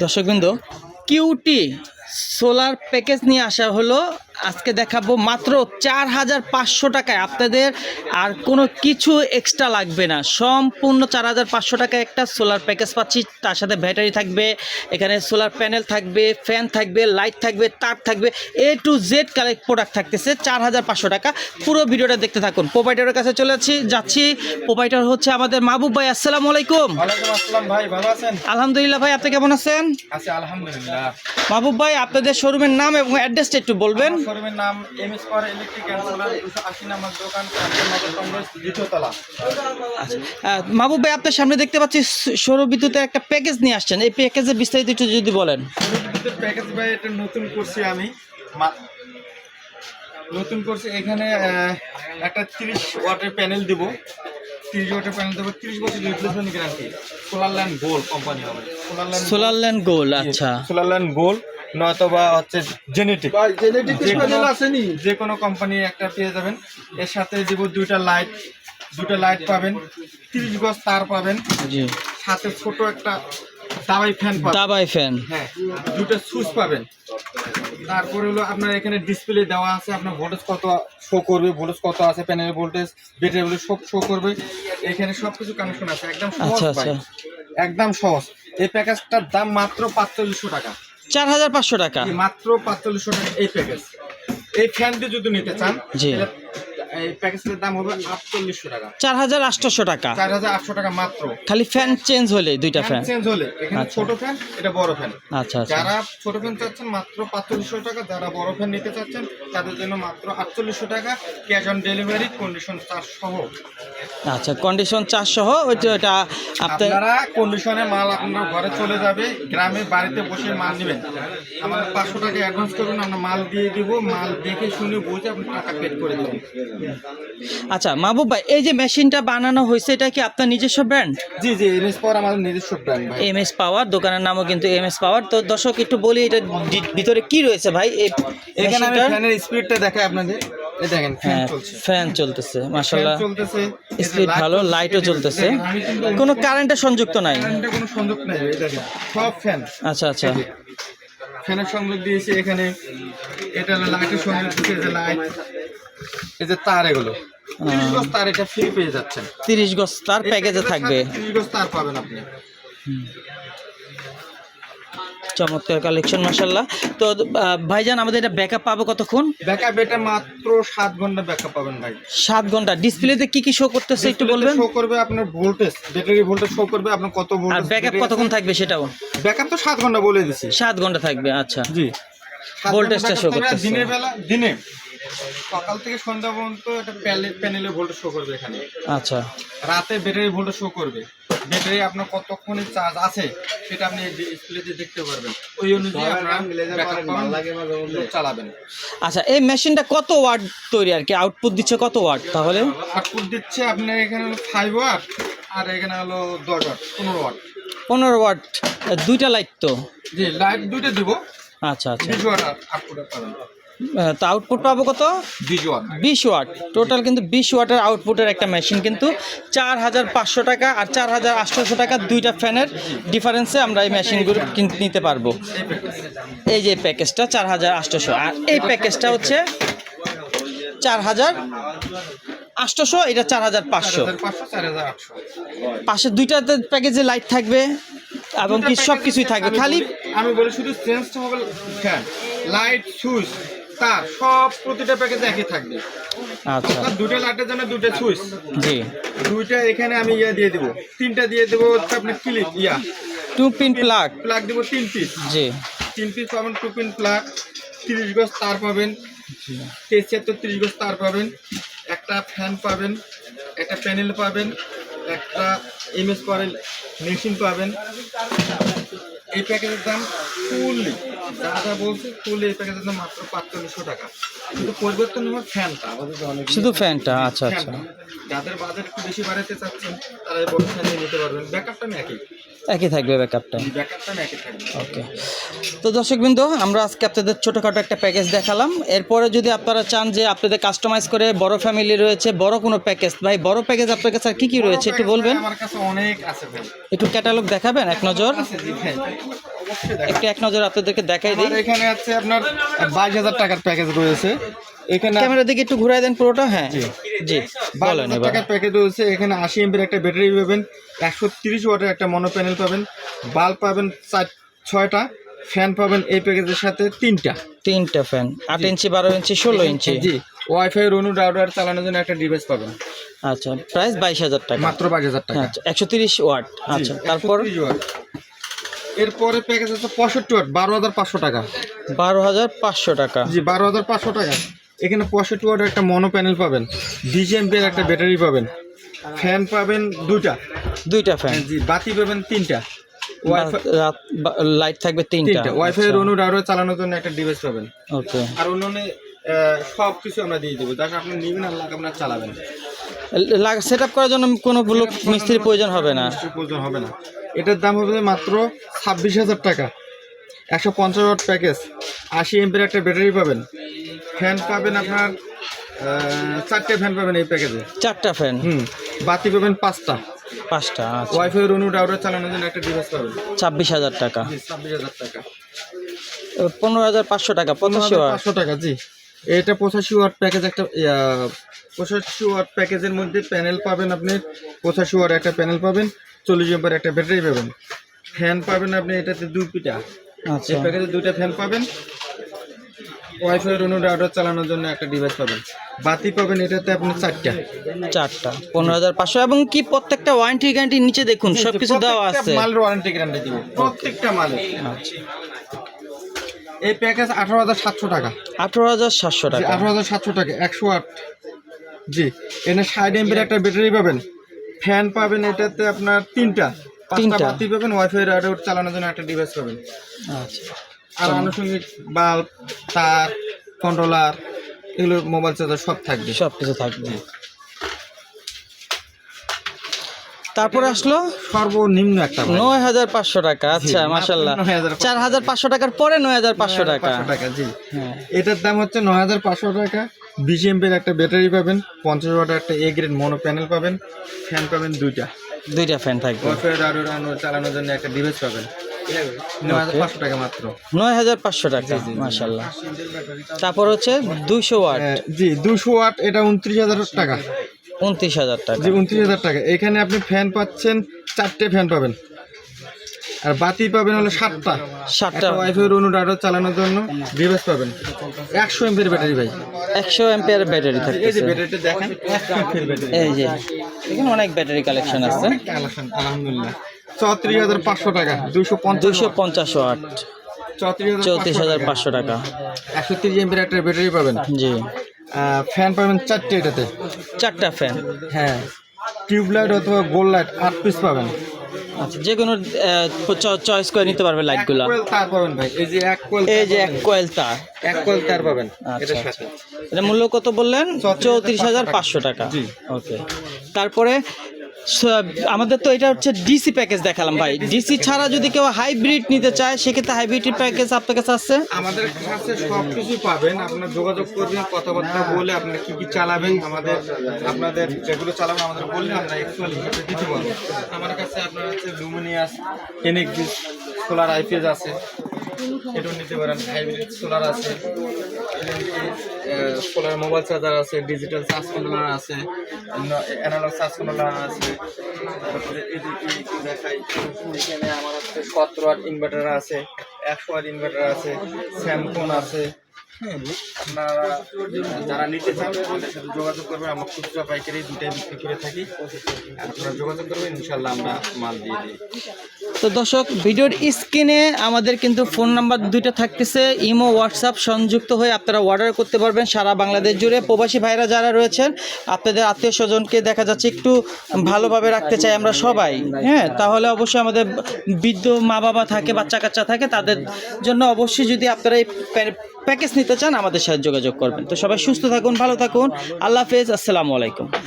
দর্শকবৃন্দ, cutie solar package নিয়ে আসা হলো। আজকে দেখাবো মাত্র 4,500 টাকায় আপনাদের, আর কোনো কিছু এক্সট্রা লাগবে না। সম্পূর্ণ 4,500 টাকায় একটা সোলার প্যাকেজ পাচ্ছি। তার সাথে ব্যাটারি থাকবে, এখানে সোলার প্যানেল থাকবে, ফ্যান থাকবে, লাইট থাকবে, তার থাকবে, A to Z collect product থাকতেছে 4,500 টাকা। পুরো ভিডিওটা দেখতে থাকুন। প্রোভাইডারের কাছে চলে যাচ্ছি। প্রোভাইডার হচ্ছে আমাদের মাহবুব ভাই। আসসালামু আলাইকুম। ওয়ালাইকুম আসসালাম ভাই, ভালো আছেন? আলহামদুলিল্লাহ ভাই, আপনি কেমন আছেন? আছি আলহামদুলিল্লাহ। মাহবুব ভাই, আপনাদের শোরুমের নাম এবং অ্যাড্রেসটা একটু বলবেন। শোরুমের নাম MS power electric and solar, 280 নম্বর দোকান, নগর কংগ্রেস, দ্বিতীয় তলা। মাহবুব ভাই, আপনার সামনে দেখতে পাচ্ছি সৌর বিদ্যুতের একটা প্যাকেজ নিয়ে আসছেন। এই প্যাকেজের বিস্তারিত একটু যদি বলেন। বিদ্যুতের প্যাকেজ ভাই, এটা নতুন করছি আমি, নতুন করছি। এখানে একটা 30 ওয়াটের প্যানেল দেব, 30 ওয়াটের প্যানেল দেবো, 30 বছর replacement guarantee. Solarland gold company হবে। সোলারল্যান্ড গোল্ড, আচ্ছা। সোলারল্যান্ড গোল্ড নয়তোবা হচ্ছে জেনেটিক, যে কোনো কোম্পানি একটা পেয়ে যাবেন। এর সাথে দিব দুটো লাইট পাবেন, 30 গজ তার পাবেন, সাথে ছোট একটা দাবাই ফ্যান পাবেন। দাবাই ফ্যান, হ্যাঁ, দুটো সুইচ পাবেন। তারপরে হলো আপনার এখানে ডিসপ্লে দেওয়া আছে, আপনার ভোল্টেজ কত শো করবে, ভোল্টেজ কত আছে, প্যানেলের ভোল্টেজ, ব্যাটারি ভোল্টেজ সব শো করবে। এখানে সবকিছু কানেকশন আছে, একদম সহজ ভাই, একদম সহজ। এই প্যাকেজটার দাম মাত্র 4,500 টাকা। 4,500 টাকা, মাত্র 4,500 টাকা এই প্যাকেজ। এই ফ্যান দিয়ে যদি নিতে চান, এই প্যাকেজের দাম হবে 4,800 টাকা। 4,800 টাকা, 4,800 টাকা মাত্র। খালি ফ্যান চেঞ্জ হলে, দুইটা ফ্যান চেঞ্জ হলে। এখানে ছোট ফ্যান, এটা বড় ফ্যান। আচ্ছা আচ্ছা। যারা ছোট ফ্যান চাচ্ছেন মাত্র 4,500 টাকা, যারা বড় ফ্যান নিতে চাচ্ছেন তাদের জন্য মাত্র 4,800 টাকা, cash on delivery, condition charge সহ। আচ্ছা, কন্ডিশন চার্জ সহ। ওইটা আপনারা কন্ডিশনে মাল আপনার ঘরে চলে যাবে, গ্রামে বাড়িতে বসে মাল নেবেন। আমাদের 500 টাকা অ্যাডভান্স করুন, আমরা মাল দিয়ে দিব, মাল দেখে শুনে বুঝে আপনি টাকা পেড করে দেবেন। আচ্ছা মাহবুব ভাই, এই যে মেশিনটা বানানো হয়েছে, এটা কি আপনার নিজস্ব ব্র্যান্ড? জি জি, এমএস পাওয়ার আমাদের নিজস্ব ব্র্যান্ড ভাই। এমএস পাওয়ার, দোকানের নামও কিন্তু এমএস পাওয়ার। তো দর্শক একটু বলি, এটা ভিতরে কি রয়েছে ভাই? এখানে আমি ফ্যানের স্পিডটা দেখাই আপনাদের। এই দেখেন, ফ্যান চলছে, ফ্যান চলতেছে, মাশাআল্লাহ চলতেছে, স্পিড ভালো, লাইটও চলতেছে, কোনো কারেন্টের সংযুক্ত নাই। কারেন্টের কোনো সংযোগ নাই, এই দেখেন সব ফ্যান। আচ্ছা আচ্ছা, ফ্যানের সংযোগ দিয়েছি এখানে, এটা হলো লাইটের সংযোগ দিয়েছি, এই যে লাইট, এই যে তার, এগুলো 30 গজ তার, এটা ফ্রি পেয়ে যাচ্ছেন। 30 গজ তার প্যাকেজে থাকবে, 30 গজ তার পাবেন আপনি। চমৎকার কালেকশন, মাশাআল্লাহ। তো ভাইজান, আমাদের এটা ব্যাকআপ পাবো কতক্ষণ? ব্যাকআপ এটা মাত্র 7 ঘন্টা ব্যাকআপ পাবেন ভাই। 7 ঘন্টা। ডিসপ্লেতে কি কি শো করতেছে একটু বলবেন? শো করবে আপনার ভোল্টেজ, ব্যাটারি ভোল্টেজ শো করবে আপনার কত ভোল্টেজ। আর ব্যাকআপ কতক্ষণ থাকবে সেটাও? ব্যাকআপ তো 7 ঘন্টা বলে দিছি। 7 ঘন্টা থাকবে, আচ্ছা জি। ভোল্টেজটা শো করতেছে দিনের বেলা, দিনে সকাল থেকে সন্ধ্যা পর্যন্ত এটা প্যানেলে ভোল্টেজ শো করবে এখানে। আচ্ছা, রাতে ব্যাটারি ভোল্টেজ শো করবে। ব্যাটারি আপনার কতক্ষণে চার্জ আছে সেটা আপনি ডিসপ্লেতে দেখতে পারবেন, ওই অনুযায়ী আপনারা চালাবেন। আচ্ছা, এই মেশিনটা কত ওয়াট তৈরি, আর কি আউটপুট দিচ্ছে কত ওয়াট? তাহলে আউটপুট দিচ্ছে আপনার এখানে 5 ওয়াট, আর এখানে হলো 10 ওয়াট, 15 ওয়াট। 15 ওয়াট, দুইটা লাইট তো? জি, লাইট দুইটা দিব। আচ্ছা আচ্ছা, 20 ওয়াট আউটপুট পাবেন। তো আউটপুট পাবো কত? 20 ওয়াট। 20 ওয়াট টোটাল, কিন্তু 20 ওয়াটের আউটপুটের একটা মেশিন কিন্তু 4,500 টাকা আর 4,800 টাকা, দুইটা ফ্যানের ডিফারেন্সে আমরা এই মেশিনগুলো নিতে পারবো। এই যে প্যাকেজটা 4,800, আর এই প্যাকেজটা হচ্ছে 4,800, এটা 4,500। 4,800। পাশে দুইটাতে প্যাকেজে লাইট থাকবে এবং কি সব কিছুই থাকবে, খালি আমি বলি শুধু চেঞ্জটা হবে ফ্যান, লাইট, সুইচ, তার সব প্রতিটা প্যাকেজে একই থাকবে। আচ্ছা, দুটো লাইটের জন্য দুটো সুইচ, জি, দুইটা এখানে আমি দিয়ে দেবো, তিনটা দিয়ে দেবো হচ্ছে আপনার ক্লিপ, 2 পিন প্লাগ দেবো 3 পিস। জি, 3 পিস পাবেন, 2 পিন প্লাগ, 30 গজ তার পাবেন, 30 গজ তার পাবেন, একটা ফ্যান পাবেন, একটা প্যানেল পাবেন, একটা এমএস পাওয়ার মেশিন পাবেন। এই প্যাকেজের দাম ফুললি, যা বলছে ফুললি, এই প্যাকেজের দাম মাত্র 4,500 টাকা। কিন্তু পরিবর্তন হওয়ার ফ্যানটা, শুধু ফ্যানটা। আচ্ছা আচ্ছা, যাদের বাজেট একটু বেশি বাড়াতে চাচ্ছেন তারা এই বড় ফ্যান নিতে পারবেন। ব্যাকআপটা একই থাকবে, ব্যাকআপটা একই থাকবে। ওকে। তো দর্শকবৃন্দ, আমরা আজকে আপনাদের ছোটোখাটো একটা প্যাকেজ দেখালাম। এরপরে যদি আপনারা চান যে আপনাদের কাস্টমাইজ করে বড় ফ্যামিলি রয়েছে, বড় কোনো প্যাকেজ, ভাই বড় প্যাকেজ আপনার কাছে আর কী কী রয়েছে একটু বলবেন? আমার কাছে অনেক আছে ভাই, একটু ক্যাটালগ দেখাবেন এক নজর? একটু এক নজর আপনাদেরকে দেখাই দিই। আর এখানে আছে আপনার 22,000 টাকার প্যাকেজ রয়েছে। এখানে ক্যামেরা দিকে একটু ঘুরাই দেন পুরোটা। হ্যাঁ জি বলেন 22,000 এবার। টাকার প্যাকেজ রয়েছে। এখানে 80 এমপির একটা ব্যাটারি পাবেন, 130 ওয়াটের একটা মনো প্যানেল পাবেন, বাল্ব পাবেন 6টা, ফ্যান পাবেন এই প্যাকেজের সাথে 3টা ফ্যান 8 ইঞ্চি 12 ইঞ্চি 16 ইঞ্চি। জি, ওয়াইফাই রুনু রাউটার চালানোর জন্য একটা ডিভাইস পাবেন। আচ্ছা প্রাইস 22,000 টাকা, মাত্র 22,000 টাকা। আচ্ছা 130 ওয়াট। আচ্ছা তারপর 130 ওয়াট। এরপরে প্যাকেজ আছে 65 ওয়াট, 12,500 টাকা। 12,500 টাকা। জি, 12,500 টাকা। এখানে 65 ওয়াটের একটা মনো প্যানেল পাবেন, 20 এমপির একটা ব্যাটারি পাবেন, ফ্যান পাবেন 2টা ফ্যান। জি, বাতি পাবেন 3টা, লাইট থাকবে 3টা। ওয়াইফাই রুনু রাউটার চালানোর জন্য একটা ডিভাইস পাবেন। ওকে। আর অন্যান্য সব কিছু আমরা দিয়ে দেবো, যাতে আপনি নিবেন আর আপনার চালাবেন। সেটআপ করার জন্য কোনো লোক মিস্ত্রির প্রয়োজন হবে না। প্রয়োজন হবে না। এটার দাম হবে মাত্র 26,000 টাকা। 150 ওয়াট প্যাকেজ, 80 এমপির একটা ব্যাটারি পাবেন, ফ্যান পাবেন আপনার 4টে ফ্যান পাবেন এই প্যাকেজে। 4টা ফ্যান। বাতি পাবেন 5টা। আচ্ছা। ওয়াইফাই রুনু রাউটার চালানোর জন্য একটা ডিভাইস পাবেন। 26,000 টাকা। 26,000 টাকা। 15,500 টাকা। 85 ওয়াট। 500 টাকা। জি, এটা 85 ওয়াট প্যাকেজ। একটা 85 ওয়াট প্যাকেজের মধ্যে প্যানেল পাবেন আপনি, 85 ওয়াট একটা প্যানেল পাবেন, 40 এমপির একটা ব্যাটারি পাবেন, ফ্যান পাবেন আপনি এটাতে 2টা। আচ্ছা। এই প্যাকেজে 2টা ফ্যান পাবেন, ওয়াইফাই রুনু রাউটার চালানোর জন্য একটা ডিভাইস পাবেন, বাতি পাবেন এটাতে আপনি 4টা। 15,500। এবং কি প্রত্যেকটা ওয়ারেন্টি গ্যারান্টি নিচে দেখুন সবকিছু দেওয়া আছে। মালের ওয়ারেন্টি গ্যারান্টি দিব প্রত্যেকটা মালের। আচ্ছা। এই প্যাকেজ 18,700 টাকা। 18,700 টাকা। 18,700 টাকা। 100 ওয়াট। জি, এখানে 60 এমপির একটা ব্যাটারি পাবেন, ফ্যান পাবেন এটাতে আপনার 3টা, 5টা বাতি পাবেন, ওয়াইফাই রাউটার চালানোর জন্য একটা ডিভাইস পাবেন। আচ্ছা। আর আনুষঙ্গিক বাল্ব, তার, কন্ট্রোলার, এগুলো মোবাইল চার্জার সব থাকবে। সব কিছু থাকবে। তারপরে আসলো সর্বনিম্ন একটা 9,500 টাকা। আচ্ছা মাশাআল্লাহ। 4,500 টাকার পরে 9,500 টাকা। জি, হ্যাঁ। এটার দাম হচ্ছে 9,500 টাকা। 20 এমপির একটা ব্যাটারি পাবেন, 50 ওয়াটের একটা এ গ্রেড মনো প্যানেল পাবেন, ফ্যান পাবেন 2টা ফ্যান থাকবে। ওয়াইফাই রাউটার চালানোর জন্য একটা ডিভাইস পাবেন। 9,500 টাকা মাত্র। 9,500 টাকা মাশাআল্লাহ। তারপর হচ্ছে 200 ওয়াট। জি, 200 ওয়াট, এটা 29,000 টাকা। 29,000 টাকা। জি, 29,000 টাকা। এখানে আপনি ফ্যান পাচ্ছেন, 4টে ফ্যান পাবেন, আর বাতি পাবেন হলো 7টা। ওয়াইফাই রুনু রাউটার চালানোর জন্য ডিভাইস পাবেন, 100 এমপির ব্যাটারি ভাই। 100 এমপিআর ব্যাটারি এই থাকতেছে। যে ব্যাটারিটা দেখেন, 100 এমপির ব্যাটারি। এই যে এখানে অনেক ব্যাটারি কালেকশন আছে। আলহামদুলিল্লাহ। 34,500 টাকা। 250 ওয়াট। 34,500 টাকা। 130 এমপির একটা ব্যাটারি পাবেন। জি। ফ্যান পাবেন 4টে এটাতে। 4টা ফ্যান। হ্যাঁ, টিউবলাইট অথবা গোল লাইট 8 পিস পাবেন। আচ্ছা, যে কোনো চয়েস করে নিতে পারবে লাইটগুলো। তার পাবেন ভাই, এই যে এক কোয়েল তার। এক কোয়েল তার পাবেন। আচ্ছা। এটা মূল্য কত বললেন? 34,500 টাকা। জি। ওকে। তারপরে আমাদের তো এটা হচ্ছে ডিসি প্যাকেজ দেখালাম ভাই। ডিসি ছাড়া যদি কেউ হাইব্রিড নিতে চায় সেক্ষেত্রে হাইব্রিড প্যাকেজ আপনার কাছে আছে? আমাদের কাছে সব কিছু পাবেন। আপনার যোগাযোগ করবেন, কথাবার্তা বলে আপনারা কি কি চালাবেন, আপনাদের যেগুলো চালাবেন আমাদের বললে আমরা অ্যাকচুয়ালি দিতে পারবো। আমার কাছে আপনার হচ্ছে লুমিনিয়াস এনএক্সিস সোলার আইপিএস আছে, এটাও নিতে পারেন। হাইব্রিড সোলার আছে, সোলার মোবাইল চার্জার আছে, ডিজিটাল চার্জ কন্ট্রোলার আছে, অ্যানালগ চার্জ কন্ট্রোলার আছে। তারপরে এদিকে একটু দেখাই, এখানে আমার হচ্ছে 17 ওয়াট ইনভার্টার আছে, 100 ওয়াট ইনভার্টার আছে, স্যামসং আছে। হ্যাঁ, আপনারা যারা নিতে চান আমাদের সাথে যোগাযোগ করবেন। আমরা খুচরা পাইকারি দুটাই বিক্রি করে থাকি। আপনারা যোগাযোগ করবেন, ইনশাল্লাহ আমরা মাল দিয়ে দিই। তো দর্শক, ভিডিওর স্ক্রিনে আমাদের কিন্তু ফোন নাম্বার 2টা থাকতেছে, ইমো হোয়াটসঅ্যাপ সংযুক্ত হয়ে আপনারা অর্ডার করতে পারবেন সারা বাংলাদেশ জুড়ে। প্রবাসী ভাইরা যারা রয়েছেন, আপনাদের আত্মীয় স্বজনকে দেখা যাচ্ছে একটু ভালোভাবে রাখতে চাই আমরা সবাই, হ্যাঁ, তাহলে অবশ্যই আমাদের বৃদ্ধ মা বাবা থাকে, বাচ্চা কাচ্চা থাকে, তাদের জন্য অবশ্যই যদি আপনারা এই প্যাকেজ নিতে চান আমাদের সাথে যোগাযোগ করবেন। তো সবাই সুস্থ থাকুন, ভালো থাকুন। আল্লাহ হাফেজ, আসসালামু আলাইকুম।